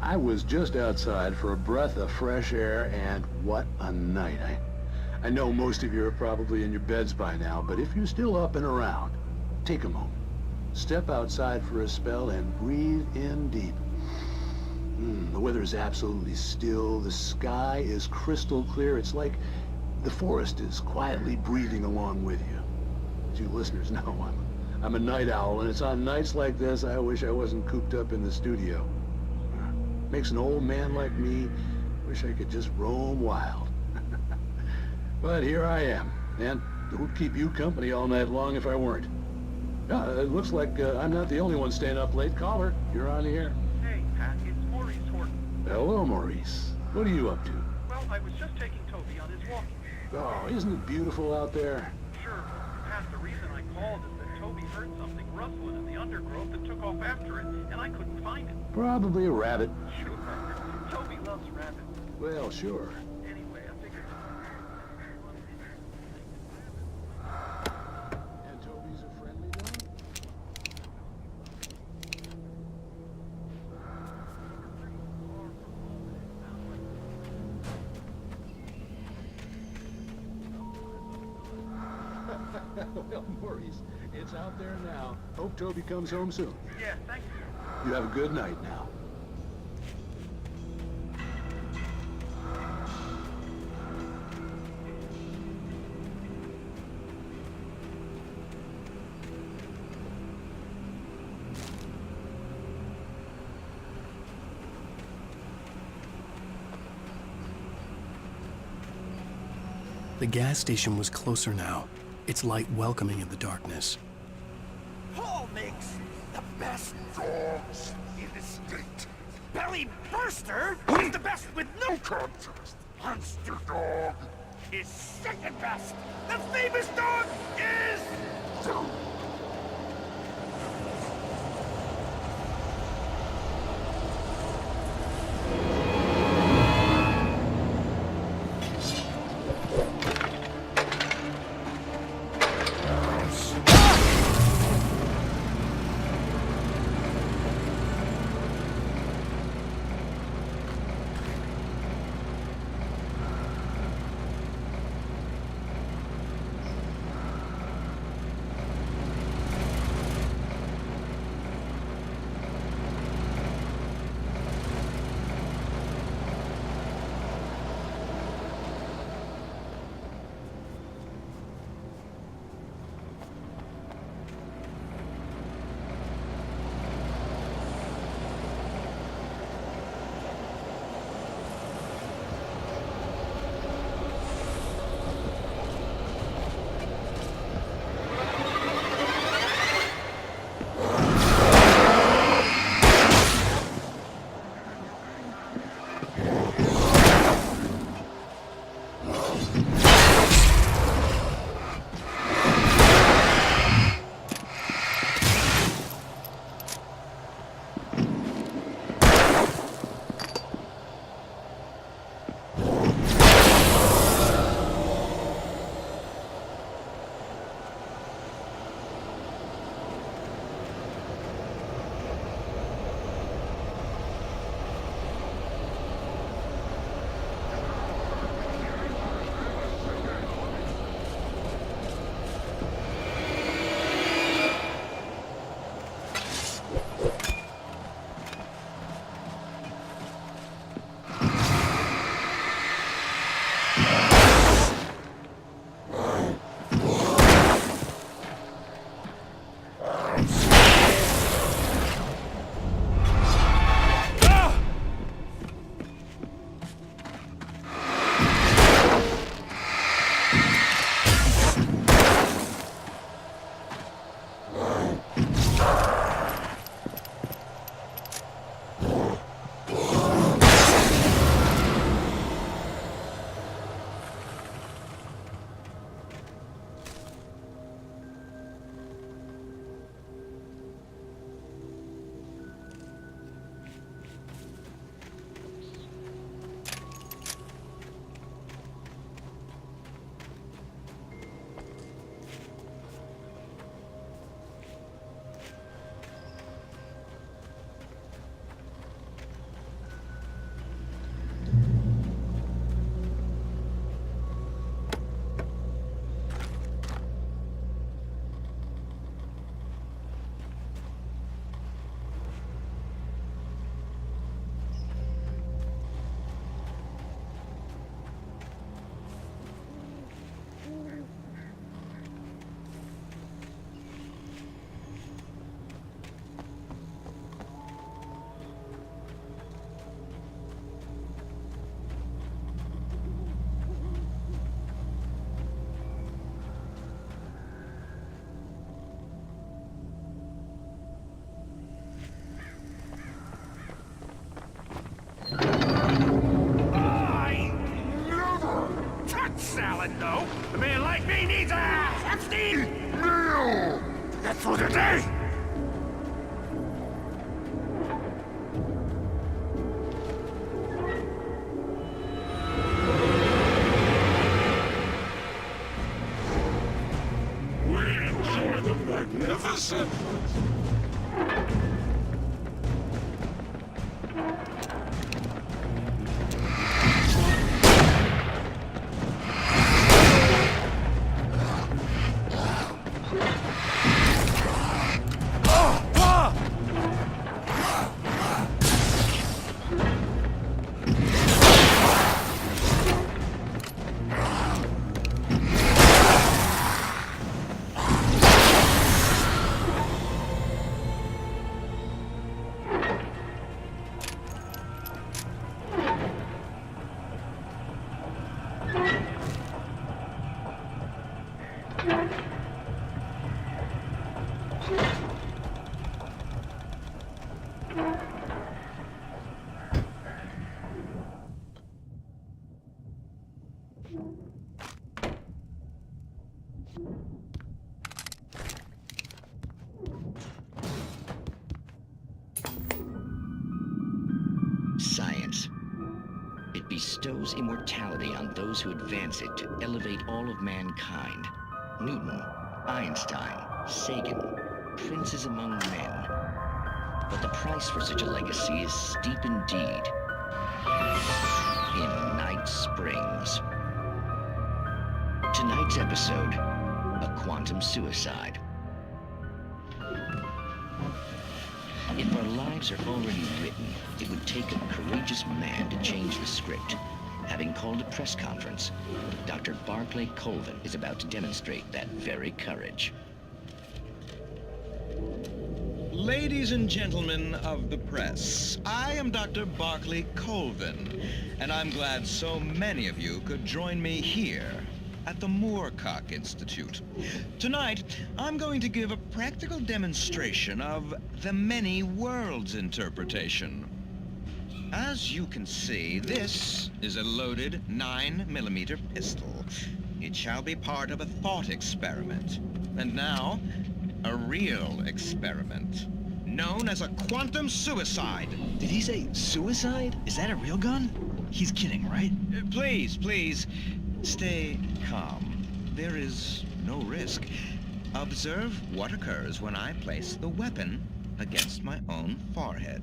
I was just outside for a breath of fresh air, and what a night. I know most of you are probably in your beds by now, but if you're still up and around, take a moment. Step outside for a spell and breathe in deep. The weather is absolutely still. The sky is crystal clear. It's like the forest is quietly breathing along with you. As you listeners know, I'm a night owl, and it's on nights like this I wish I wasn't cooped up in the studio. Makes an old man like me wish I could just roam wild. But here I am, and it would keep you company all night long if I weren't. It looks like I'm not the only one staying up late. Caller, you're on the air. Hey, Pat, it's Maurice Horton. Hello, Maurice. What are you up to? Well, I was just taking Toby on his walk. Oh, isn't it beautiful out there? Sure, Pat, the reason I called is that Toby heard something rustling in the undergrowth and took off after it, and I couldn't find it. Probably a rabbit. Sure. Toby loves rabbits. Well, sure. Anyway, I figured... And Toby's a friendly dog? Well, Maurice, it's out there now. Hope Toby comes home soon. Yeah, thank you. You have a good night now. The gas station was closer now, its light welcoming in the darkness. Paul makes the best dogs in the state. Belly Burster is the best with no contest. Monster Dog is second best. The famous dog is... No, a man like me needs a hefty meal! That's for the day! We enjoy the magnificent! Science. It bestows immortality on those who advance it to elevate all of mankind. Newton, Einstein, Sagan, princes among men. But the price for such a legacy is steep indeed. In Night Springs. Tonight's episode, a quantum suicide. If our lives are already written, it would take a courageous man to change the script. Having called a press conference, Dr. Barclay Colvin is about to demonstrate that very courage. Ladies and gentlemen of the press, I am Dr. Barclay Colvin, and I'm glad so many of you could join me here at the Moorcock Institute. Tonight, I'm going to give a practical demonstration of the many worlds interpretation. As you can see, this is a loaded 9mm pistol. It shall be part of a thought experiment. And now, a real experiment, known as a quantum suicide. Did he say suicide? Is that a real gun? He's kidding, right? Please, stay calm. There is no risk. Observe what occurs when I place the weapon against my own forehead.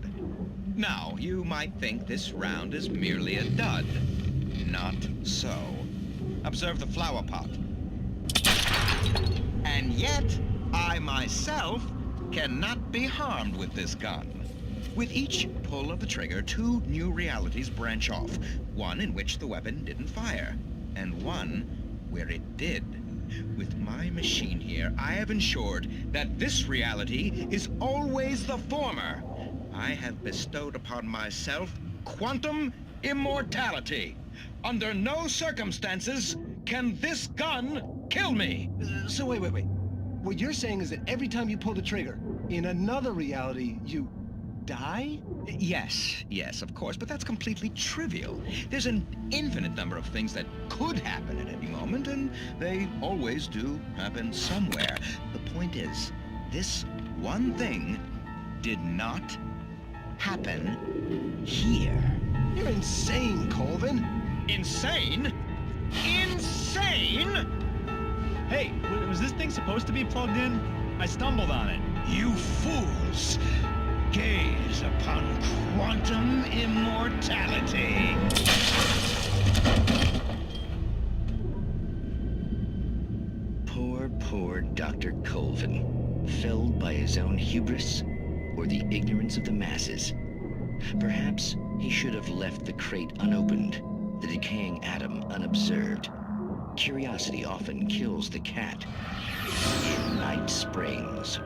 Now, you might think this round is merely a dud. Not so. Observe the flower pot. And yet, I myself cannot be harmed with this gun. With each pull of the trigger, two new realities branch off. One in which the weapon didn't fire, and one where it did. With my machine here, I have ensured that this reality is always the former. I have bestowed upon myself quantum immortality. Under no circumstances can this gun kill me. So wait. What you're saying is that every time you pull the trigger, in another reality, you die? Yes, of course, but that's completely trivial. There's an infinite number of things that could happen at any moment, and they always do happen somewhere. The point is, this one thing did not happen here. You're insane, Colvin. Insane? Insane? Hey, was this thing supposed to be plugged in? I stumbled on it. You fools! Gaze upon quantum immortality. Poor Dr. Colvin, felled by his own hubris or the ignorance of the masses. Perhaps he should have left the crate unopened, the decaying atom unobserved. Curiosity often kills the cat. In Night Springs.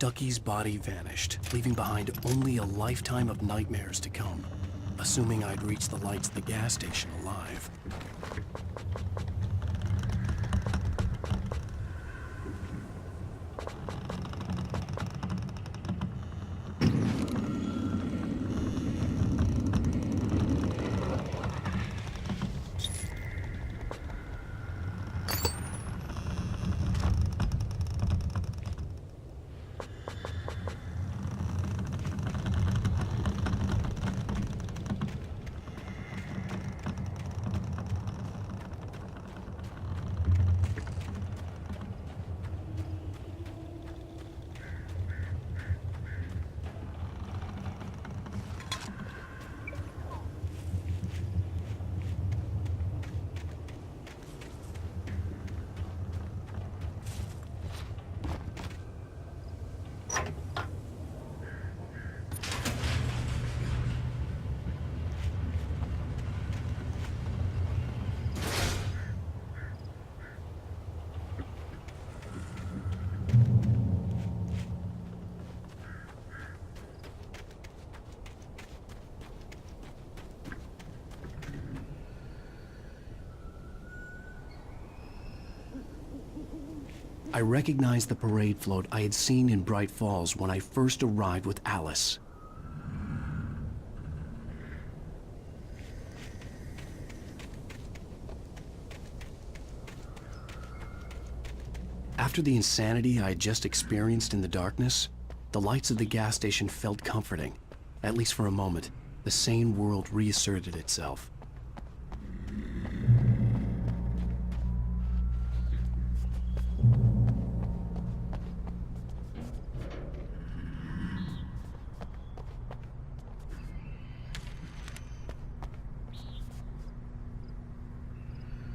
Stucky's body vanished, leaving behind only a lifetime of nightmares to come, assuming I'd reached the lights of the gas station alive. I recognized the parade float I had seen in Bright Falls when I first arrived with Alice. After the insanity I had just experienced in the darkness, the lights of the gas station felt comforting. At least for a moment, the sane world reasserted itself.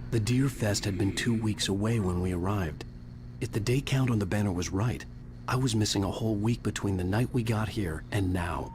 The Deer Fest had been 2 weeks away when we arrived. If the day count on the banner was right, I was missing a whole week between the night we got here and now.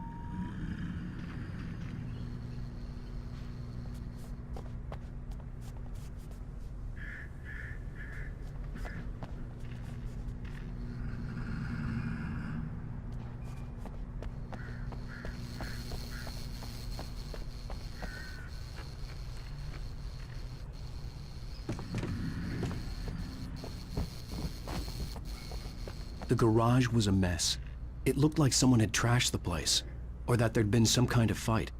The garage was a mess. It looked like someone had trashed the place, or that there'd been some kind of fight.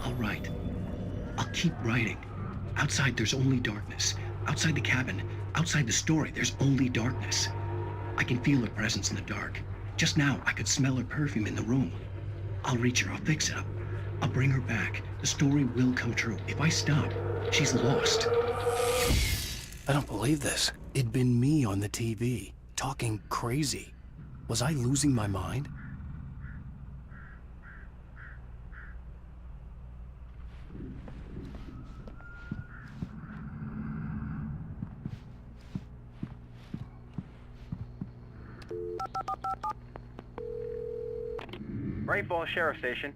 All right. I'll keep writing. Outside, there's only darkness. Outside the cabin, outside the story, there's only darkness. I can feel her presence in the dark. Just now, I could smell her perfume in the room. I'll reach her, I'll fix it up. I'll bring her back. The story will come true. If I stop, she's lost. I don't believe this. It'd been me on the TV, talking crazy. Was I losing my mind? Great Falls Sheriff Station.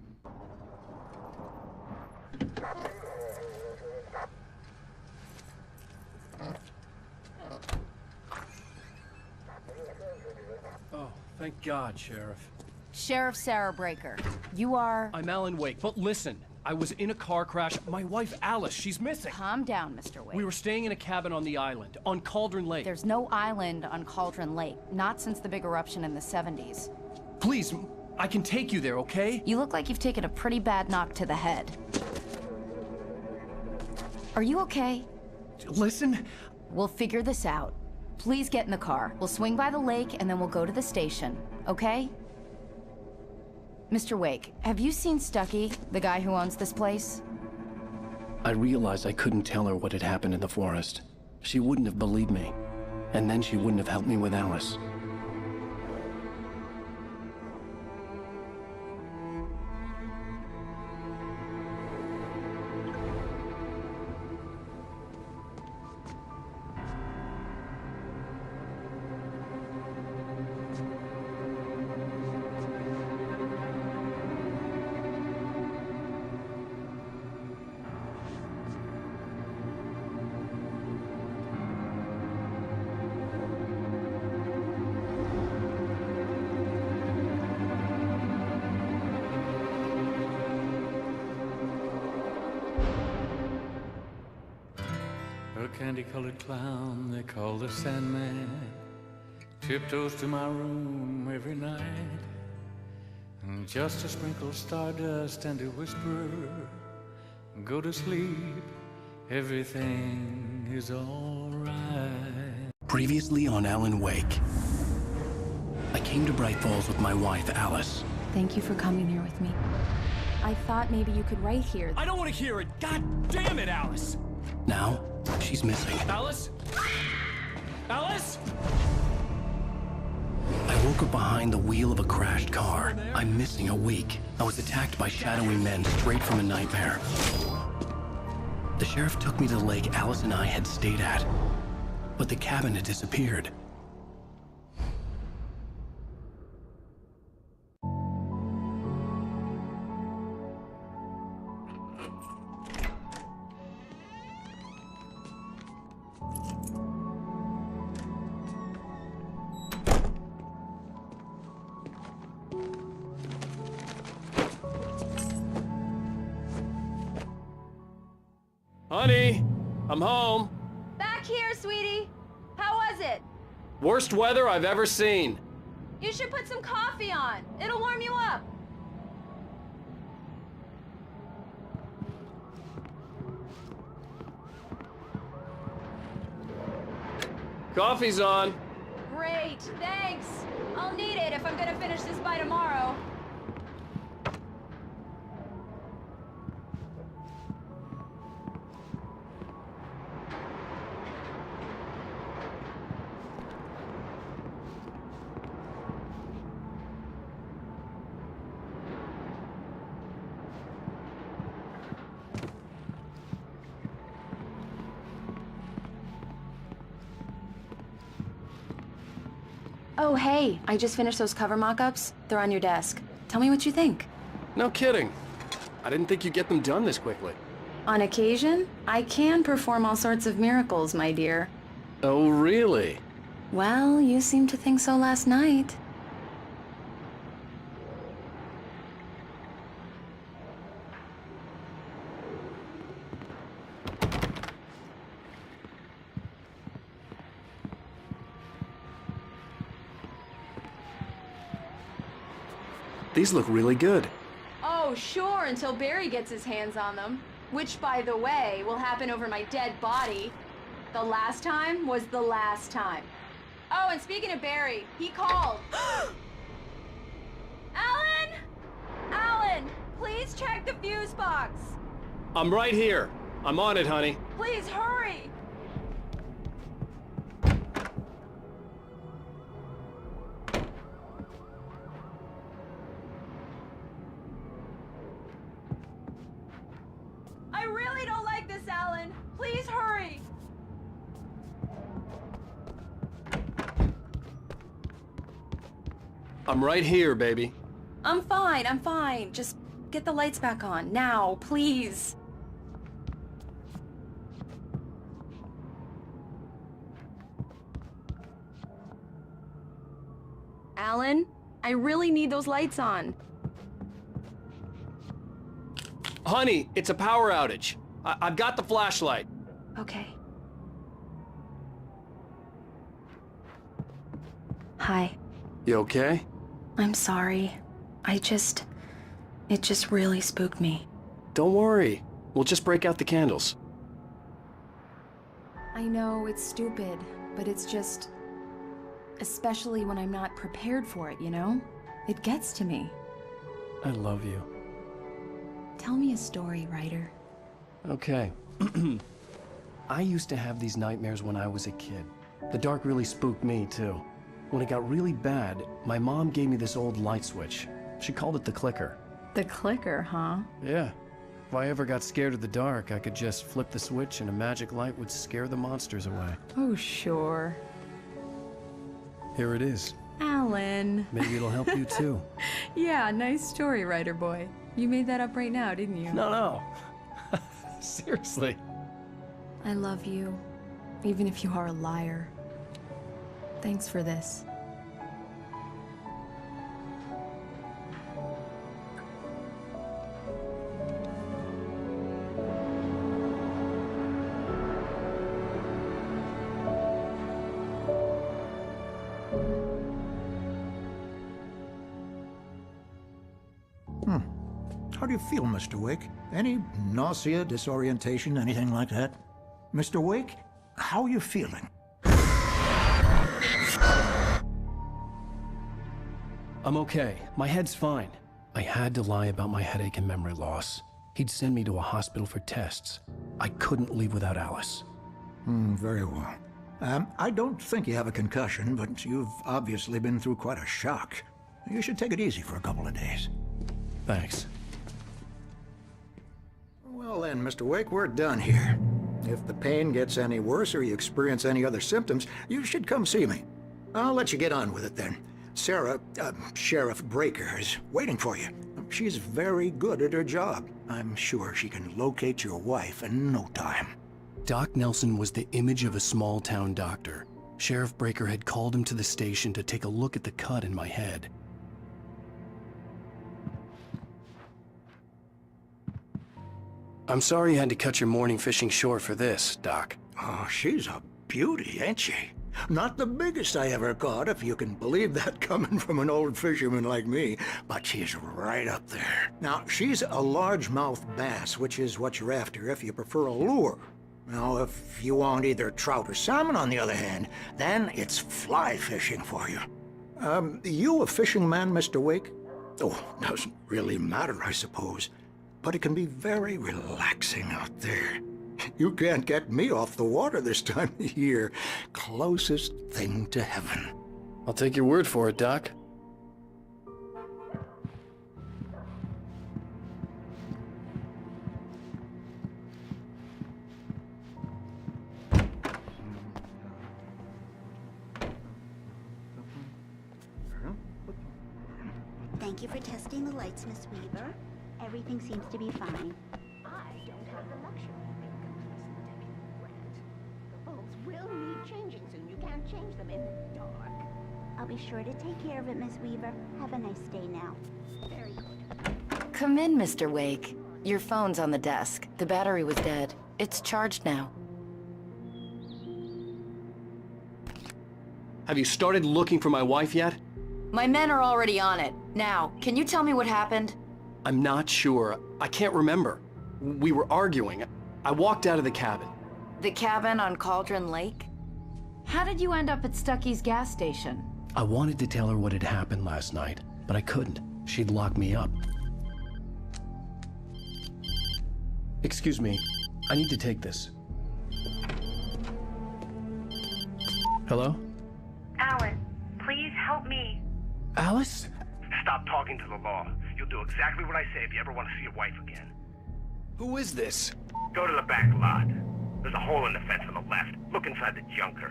Oh, thank God, Sheriff. Sheriff Sarah Breaker. You are... I'm Alan Wake, but listen. I was in a car crash. My wife, Alice, she's missing. Calm down, Mr. Wake. We were staying in a cabin on the island, on Cauldron Lake. There's no island on Cauldron Lake. Not since the big eruption in the 70s. Please, I can take you there, okay? You look like you've taken a pretty bad knock to the head. Are you okay? Listen. We'll figure this out. Please get in the car. We'll swing by the lake and then we'll go to the station, okay? Mr. Wake, have you seen Stucky, the guy who owns this place? I realized I couldn't tell her what had happened in the forest. She wouldn't have believed me. And then she wouldn't have helped me with Alice. candy-colored clown they call the Sandman tiptoes to my room every night, and just to sprinkle stardust and to whisper, go to sleep, everything is all right. Previously on Alan Wake, I came to Bright Falls with my wife, Alice. Thank you for coming here with me. I thought maybe you could write here. I don't want to hear it! God damn it, Alice! Now, she's missing. Alice? Alice? I woke up behind the wheel of a crashed car. I'm missing a week. I was attacked by shadowy men straight from a nightmare. The sheriff took me to the lake Alice and I had stayed at, but the cabin had disappeared. Honey, I'm home. Back here, sweetie. How was it? Worst weather I've ever seen. You should put some coffee on. It'll warm you up. Coffee's on. Great, thanks. I'll need it if I'm gonna finish this by tomorrow. Oh, hey, I just finished those cover mock-ups. They're on your desk. Tell me what you think. No kidding. I didn't think you'd get them done this quickly. On occasion, I can perform all sorts of miracles, my dear. Oh, really? Well, you seemed to think so last night. These look really good. Oh, sure, until Barry gets his hands on them. Which, by the way, will happen over my dead body. The last time was the last time. Oh, and speaking of Barry, he called. Alan! Alan, please check the fuse box. I'm right here. I'm on it, honey. Please hurry. I really don't like this, Alan. Please hurry. I'm right here, baby. I'm fine, I'm fine. Just get the lights back on. Now, please. Alan, I really need those lights on. Honey, it's a power outage. I've got the flashlight. Okay. Hi. You okay? I'm sorry. It just really spooked me. Don't worry. We'll just break out the candles. I know it's stupid, but it's just... especially when I'm not prepared for it, you know? It gets to me. I love you. Tell me a story, writer. Okay. I used to have these nightmares when I was a kid. The dark really spooked me, too. When it got really bad, my mom gave me this old light switch. She called it the clicker. The clicker, huh? Yeah. If I ever got scared of the dark, I could just flip the switch and a magic light would scare the monsters away. Oh, sure. Here it is. Alan. Maybe it'll help you, too. Yeah, nice story, writer boy. You made that up right now, didn't you? No. Seriously. I love you, even if you are a liar. Thanks for this. How do you feel, Mr. Wake? Any nausea, disorientation, anything like that? Mr. Wake, how are you feeling? I'm okay. My head's fine. I had to lie about my headache and memory loss. He'd send me to a hospital for tests. I couldn't leave without Alice. Very well. I don't think you have a concussion, but you've obviously been through quite a shock. You should take it easy for a couple of days. Thanks. Well then, Mr. Wake, we're done here. If the pain gets any worse or you experience any other symptoms, you should come see me. I'll let you get on with it then. Sarah, Sheriff Breaker, is waiting for you. She's very good at her job. I'm sure she can locate your wife in no time. Doc Nelson was the image of a small-town doctor. Sheriff Breaker had called him to the station to take a look at the cut in my head. I'm sorry you had to cut your morning fishing short for this, Doc. Oh, she's a beauty, ain't she? Not the biggest I ever caught, if you can believe that coming from an old fisherman like me, but she's right up there. Now, she's a largemouth bass, which is what you're after if you prefer a lure. Now, if you want either trout or salmon, on the other hand, then it's fly fishing for you. You a fishing man, Mr. Wake? Oh, doesn't really matter, I suppose. But it can be very relaxing out there. You can't get me off the water this time of year. Closest thing to heaven. I'll take your word for it, Doc. Thank you for testing the lights, Miss Weaver. Everything seems to be fine. I don't have the luxury of being complacent, Deputy Grant. The bulbs will need changing soon. You can't change them in the dark. I'll be sure to take care of it, Miss Weaver. Have a nice day now. Very good. Come in, Mr. Wake. Your phone's on the desk. The battery was dead. It's charged now. Have you started looking for my wife yet? My men are already on it. Now, can you tell me what happened? I'm not sure. I can't remember. We were arguing. I walked out of the cabin. The cabin on Cauldron Lake? How did you end up at Stucky's gas station? I wanted to tell her what had happened last night, but I couldn't. She'd lock me up. Excuse me. I need to take this. Hello? Alan, please help me. Alice? Stop talking to the law. You'll do exactly what I say if you ever want to see your wife again. Who is this? Go to the back lot. There's a hole in the fence on the left. Look inside the junker.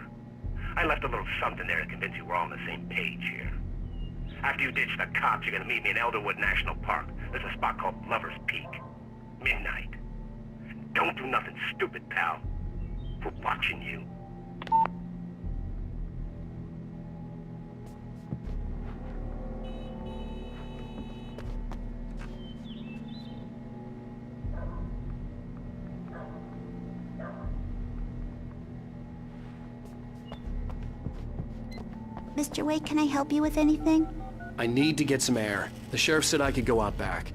I left a little something there to convince you we're all on the same page here. After you ditch the cops, you're gonna meet me in Elderwood National Park. There's a spot called Lover's Peak. Midnight. Don't do nothing stupid, pal. We're watching you. Mr. Wake, can I help you with anything? I need to get some air. The sheriff said I could go out back.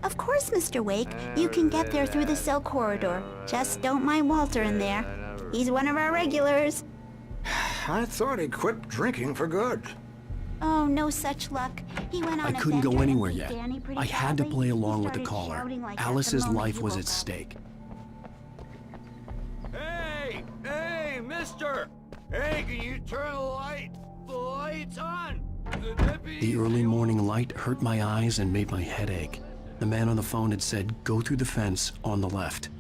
Of course, Mr. Wake. You can get there through the cell corridor. Just don't mind Walter in there. He's one of our regulars. I thought he quit drinking for good. Oh, no such luck. He went on I a couldn't go bender and anywhere beat yet. Danny pretty I had to badly. play He along with the started caller. shouting like that the Alice's moment life he was woke at up. stake. Hey! Hey, mister! Hey, can you turn the light? The light's on! The deputy... The early morning light hurt my eyes and made my head ache. The man on the phone had said, go through the fence on the left.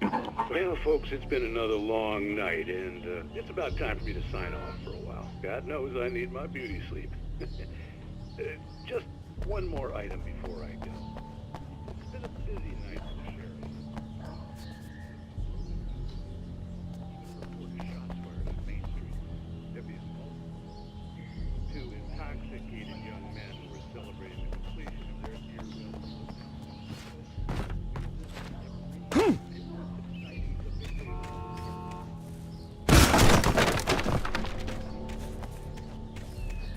Well, folks, it's been another long night, and it's about time for me to sign off for a while. God knows I need my beauty sleep. Just one more item before I go. It's been a busy night for the sheriff. Reported shots fired on Main Street. Deputies two intoxicated young men were celebrating the completion of their year-round.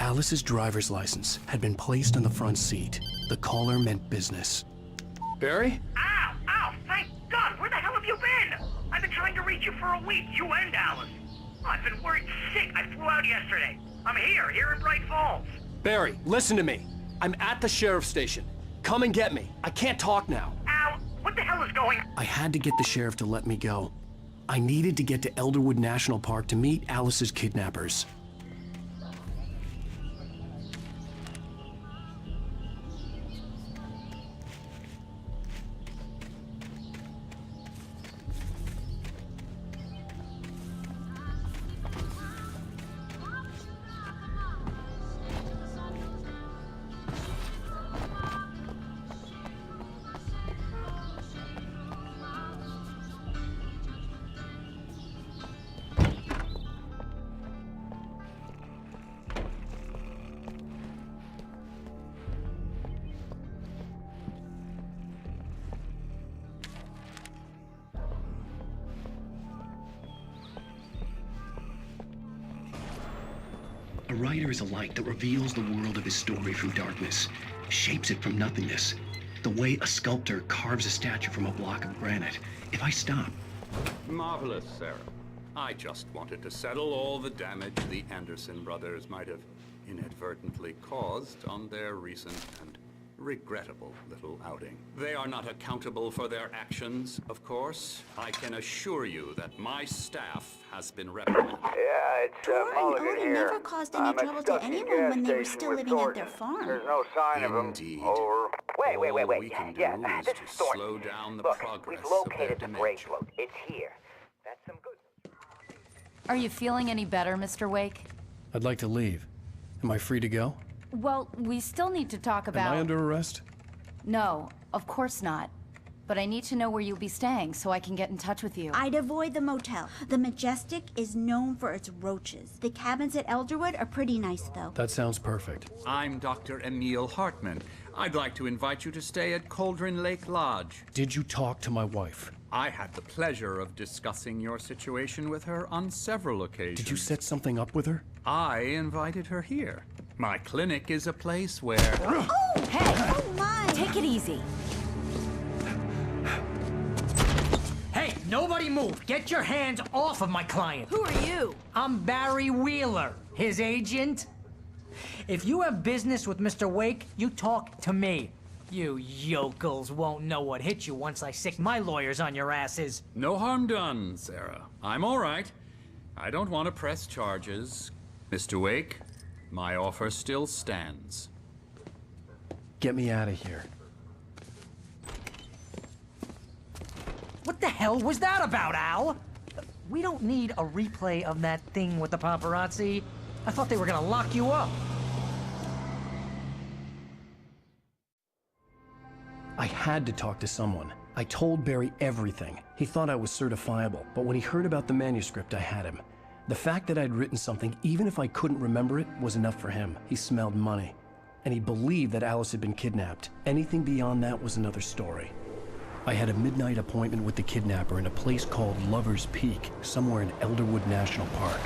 Alice's driver's license had been placed on the front seat. The caller meant business. Barry? Ow! Ow! Thank God! Where the hell have you been? I've been trying to reach you for a week, you and Alice. I've been worried sick. I flew out yesterday. I'm here in Bright Falls. Barry, listen to me. I'm at the sheriff's station. Come and get me. I can't talk now. Al, what the hell is going on? I had to get the sheriff to let me go. I needed to get to Elderwood National Park to meet Alice's kidnappers. A writer is a light that reveals the world of his story from darkness, shapes it from nothingness. The way a sculptor carves a statue from a block of granite. If I stop... Marvelous, Sarah. I just wanted to settle all the damage the Anderson brothers might have inadvertently caused on their recent and regrettable little outing. They are not accountable for their actions, of course. I can assure you that my staff has been reprimanded. Yeah, it's Mulligan Odie here. never caused any trouble to anyone when they were still living at their farm. There's no sign of him. Indeed. Or... Wait. All we can do is this to is Thornton. slow down the Look, progress we've located of their the brake dementia. float. It's here. That's some good. Are you feeling any better, Mr. Wake? I'd like to leave. Am I free to go? Well, we still need to talk about... Am I under arrest? No, of course not. But I need to know where you'll be staying so I can get in touch with you. I'd avoid the motel. The Majestic is known for its roaches. The cabins at Elderwood are pretty nice, though. That sounds perfect. I'm Dr. Emil Hartman. I'd like to invite you to stay at Cauldron Lake Lodge. Did you talk to my wife? I had the pleasure of discussing your situation with her on several occasions. Did you set something up with her? I invited her here. My clinic is a place where... Oh! Hey! Oh, my! Take it easy. Hey, nobody move! Get your hands off of my client! Who are you? I'm Barry Wheeler, his agent. If you have business with Mr. Wake, you talk to me. You yokels won't know what hit you once I sick my lawyers on your asses. No harm done, Sarah. I'm all right. I don't want to press charges. Mr. Wake, my offer still stands. Get me out of here. What the hell was that about, Al? We don't need a replay of that thing with the paparazzi. I thought they were gonna lock you up. I had to talk to someone. I told Barry everything. He thought I was certifiable, but when he heard about the manuscript, I had him. The fact that I'd written something, even if I couldn't remember it, was enough for him. He smelled money. And he believed that Alice had been kidnapped. Anything beyond that was another story. I had a midnight appointment with the kidnapper in a place called Lover's Peak, somewhere in Elderwood National Park.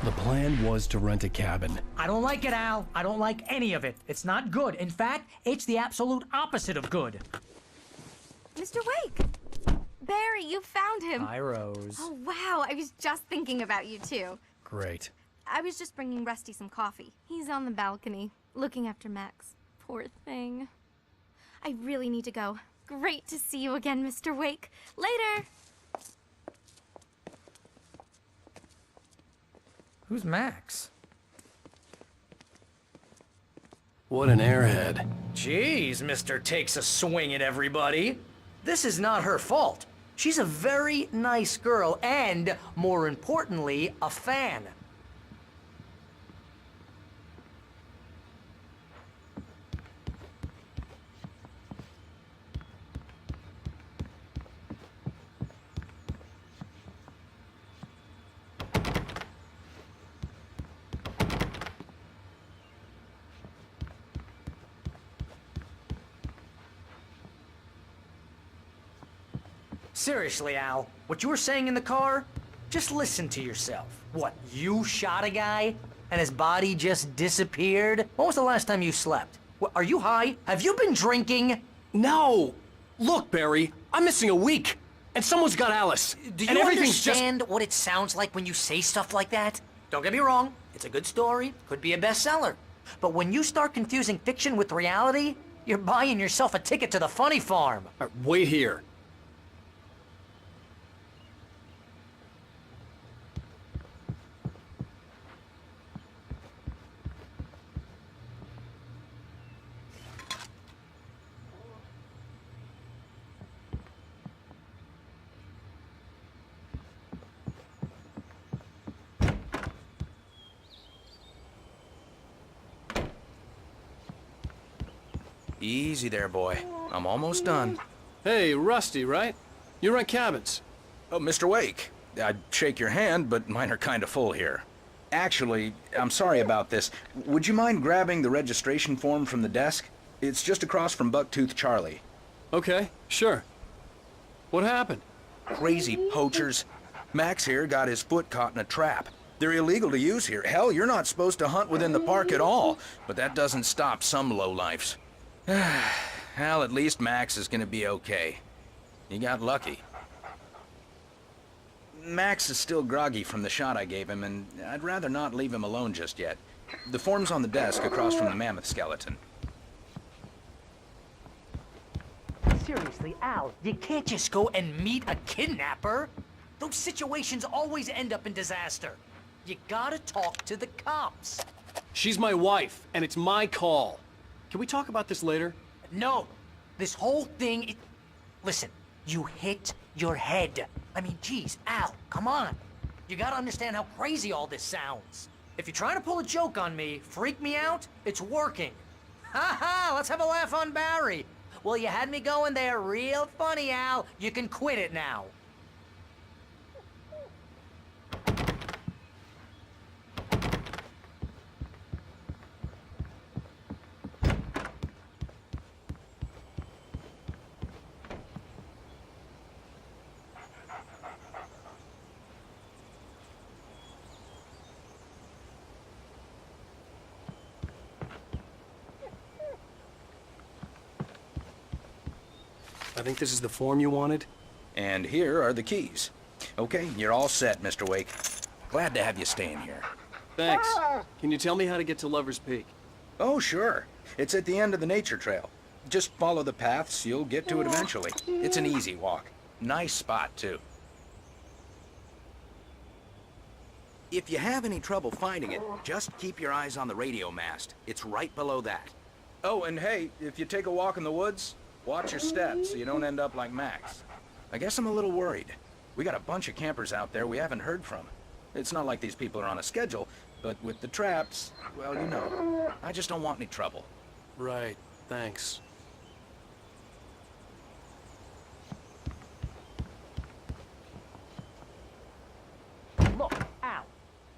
The plan was to rent a cabin. I don't like it, Al. I don't like any of it. It's not good. In fact, it's the absolute opposite of good. Mr. Wake! Barry, you found him. Hi, Rose. Oh, wow. I was just thinking about you, too. Great. I was just bringing Rusty some coffee. He's on the balcony, looking after Max. Poor thing. I really need to go. Great to see you again, Mr. Wake. Later! Who's Max? What an airhead. Jeez, Mr. Takes a swing at everybody. This is not her fault. She's a very nice girl and, more importantly, a fan. Seriously, Al, what you were saying in the car? Just listen to yourself. What, you shot a guy? and his body just disappeared? When was the last time you slept? Are you high? Have you been drinking? No! Look, Barry, I'm missing a week, and someone's got Alice. Do you and everything's understand what it sounds like when you say stuff like that? Don't get me wrong, it's a good story, could be a bestseller. But when you start confusing fiction with reality, you're buying yourself a ticket to the funny farm. All right, wait here. Easy there, boy. I'm almost done. Hey, Rusty, right? You rent cabins. Oh, Mr. Wake. I'd shake your hand, but mine are kind of full here. Actually, I'm sorry about this. Would you mind grabbing the registration form from the desk? It's just across from Bucktooth Charlie. Okay, sure. What happened? Crazy poachers. Max here got his foot caught in a trap. They're illegal to use here. Hell, you're not supposed to hunt within the park at all. But that doesn't stop some lowlifes. Well, at least Max is gonna be okay. He got lucky. Max is still groggy from the shot I gave him, and I'd rather not leave him alone just yet. The form's on the desk across from the mammoth skeleton. Seriously, Al, you can't just go and meet a kidnapper. Those situations always end up in disaster. You gotta talk to the cops. She's my wife, and it's my call. Can we talk about this later? No. This whole thing... Listen, you hit your head. I mean, geez, Al, come on. You gotta understand how crazy all this sounds. If you're trying to pull a joke on me, freak me out, it's working. Ha ha, let's have a laugh on Barry. Well, you had me going there real funny, Al. You can quit it now. I think this is the form you wanted. And here are the keys. Okay, you're all set, Mr. Wake. Glad to have you staying here. Thanks. Can you tell me how to get to Lover's Peak? Oh, sure. It's at the end of the nature trail. Just follow the paths, you'll get to it eventually. It's an easy walk. Nice spot, too. If you have any trouble finding it, just keep your eyes on the radio mast. It's right below that. Oh, and hey, if you take a walk in the woods, watch your steps so you don't end up like Max. I guess I'm a little worried. We got a bunch of campers out there we haven't heard from. It's not like these people are on a schedule, but with the traps, well, you know, I just don't want any trouble. Right, thanks. Look, Al,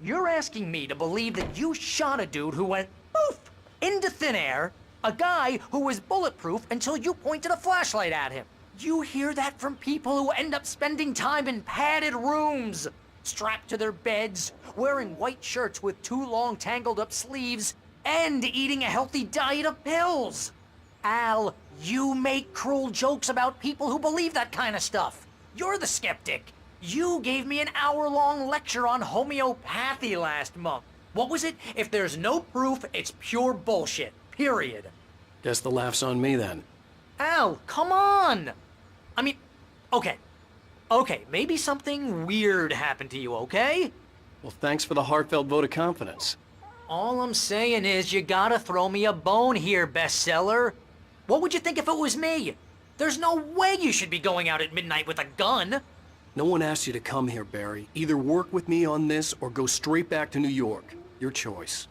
you're asking me to believe that you shot a dude who went poof into thin air, a guy who was bulletproof until you pointed a flashlight at him. You hear that from people who end up spending time in padded rooms, strapped to their beds, wearing white shirts with too long tangled up sleeves, and eating a healthy diet of pills. Al, you make cruel jokes about people who believe that kind of stuff. You're the skeptic. You gave me an hour-long lecture on homeopathy last month. What was it? If there's no proof, it's pure bullshit. Period. Guess the laugh's on me then. Al, come on! I mean, okay, maybe something weird happened to you, okay? Well, thanks for the heartfelt vote of confidence. All I'm saying is you gotta throw me a bone here, bestseller. What would you think if it was me? There's no way you should be going out at midnight with a gun. No one asked you to come here, Barry. Either work with me on this or go straight back to New York. Your choice.